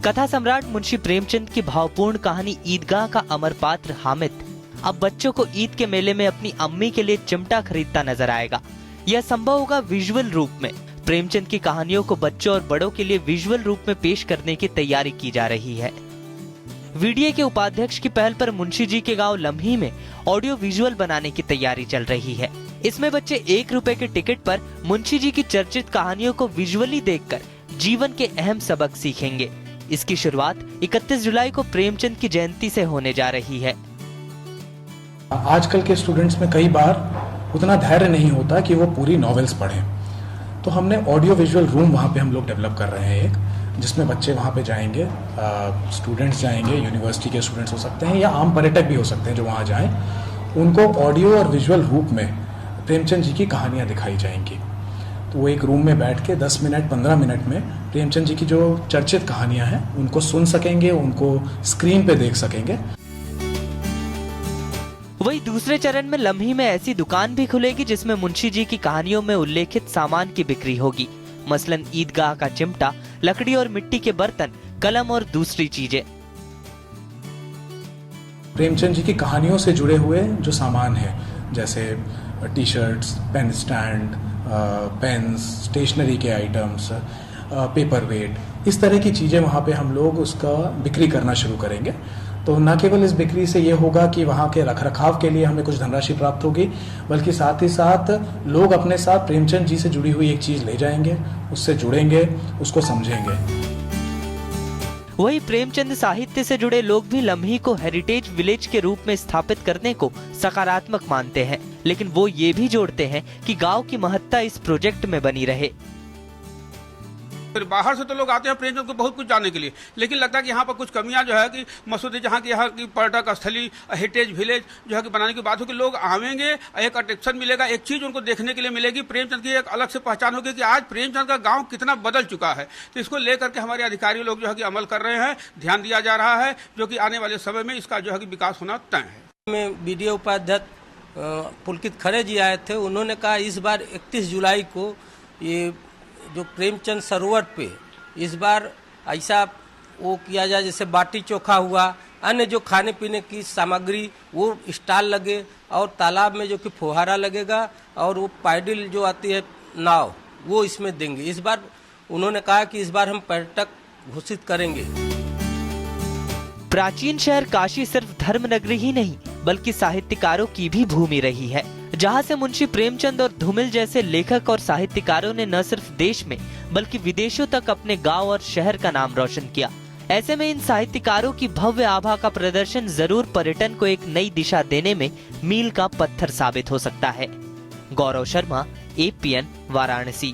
कथा सम्राट मुंशी प्रेमचंद की भावपूर्ण कहानी ईदगाह का अमर पात्र हामिद अब बच्चों को ईद के मेले में अपनी अम्मी के लिए चिमटा खरीदता नजर आएगा। यह संभव होगा विजुअल रूप में। प्रेमचंद की कहानियों को बच्चों और बड़ों के लिए विजुअल रूप में पेश करने की तैयारी की जा रही है। वीडीए के उपाध्यक्ष की पहल पर मुंशी जी के गांव लम्ही में ऑडियो विजुअल बनाने की तैयारी चल रही है। इसमें बच्चे 1 रुपए के टिकट पर मुंशी जी की चर्चित कहानियों को विजुअली देखकर जीवन के अहम सबक सीखेंगे। इसकी शुरुआत 31 जुलाई को प्रेमचंद की जयंती से होने जा रही है। आजकल के स्टूडेंट्स में कई बार उतना धैर्य नहीं होता कि वो पूरी नॉवेल्स पढ़ें, तो हमने ऑडियो विजुअल रूम वहाँ पे हम लोग डेवलप कर रहे हैं एक, जिसमें बच्चे वहाँ पे जाएंगे, स्टूडेंट्स जाएंगे, यूनिवर्सिटी के स्टूडेंट्स हो सकते हैं या आम पर्यटक भी हो सकते हैं जो वहाँ जाएं, उनको ऑडियो और विजुअल रूप में प्रेमचंद जी की कहानियाँ दिखाई जाएंगी। तो वो एक रूम में बैठ के 10 मिनट 15 मिनट में प्रेमचंद जी की जो चर्चित कहानियाँ हैं उनको सुन सकेंगे, उनको स्क्रीन पे देख सकेंगे। वही दूसरे चरण में लम्ही में ऐसी दुकान भी खुलेगी जिसमें मुंशी जी की कहानियों में उल्लेखित सामान की बिक्री होगी, मसलन ईदगाह का चिमटा, लकड़ी और मिट्टी के बर्तन, कलम और दूसरी चीजें। प्रेमचंद जी की कहानियों से जुड़े हुए जो सामान है, जैसे T shirts, pen stand, pens, stationery के आइटम्स, पेपर वेट, इस तरह की चीजें वहाँ पे हम लोग उसका बिक्री करना शुरू करेंगे। तो न केवल इस बिक्री से ये होगा कि वहाँ के रखरखाव के लिए हमें कुछ धनराशि प्राप्त होगी, बल्कि साथ ही साथ लोग अपने साथ प्रेमचंद जी से जुड़ी हुई एक चीज ले जाएंगे, उससे जुड़ेंगे, उसको समझेंगे। वही प्रेमचंद साहित्य से जुड़े लोग भी लम्ही को हेरिटेज विलेज के रूप में स्थापित करने को सकारात्मक मानते हैं, लेकिन वो ये भी जोड़ते हैं कि गांव की महत्ता इस प्रोजेक्ट में बनी रहे। फिर बाहर से तो लोग आते हैं प्रेमचंद को बहुत कुछ जानने के लिए, लेकिन लगता है कि यहाँ पर कुछ कमियां जो है कि मसूदी जहाँ की पर्यटक स्थली, हेरिटेज विलेज जो है कि बनाने की बात हो कि लोग आवेंगे, एक अट्रैक्शन मिलेगा, एक चीज उनको देखने के लिए मिलेगी, प्रेमचंद की एक अलग से पहचान होगी कि आज प्रेमचंद का गाँव कितना बदल चुका है। तो इसको लेकर के हमारे अधिकारी लोग जो है कि अमल कर रहे हैं, ध्यान दिया जा रहा है, जो कि आने वाले समय में इसका जो है कि विकास होना तय है। में वीडीए उपाध्यक्ष पुलकित खरे जी आए थे, उन्होंने कहा इस बार 31 जुलाई को ये जो प्रेमचंद सरोवर पे इस बार ऐसा वो किया जाए जैसे बाटी चोखा हुआ, अन्य जो खाने पीने की सामग्री वो स्टॉल लगे, और तालाब में जो कि फुहारा लगेगा, और वो पैडल जो आती है नाव वो इसमें देंगे। इस बार उन्होंने कहा कि इस बार हम पर्यटक घोषित करेंगे। प्राचीन शहर काशी सिर्फ धर्म नगरी ही नहीं बल्कि साहित्यकारों की भी भूमि रही है, जहां से मुंशी प्रेमचंद और धूमिल जैसे लेखक और साहित्यकारों ने न सिर्फ देश में बल्कि विदेशों तक अपने गांव और शहर का नाम रोशन किया। ऐसे में इन साहित्यकारों की भव्य आभा का प्रदर्शन जरूर पर्यटन को एक नई दिशा देने में मील का पत्थर साबित हो सकता है। गौरव शर्मा, APN, वाराणसी।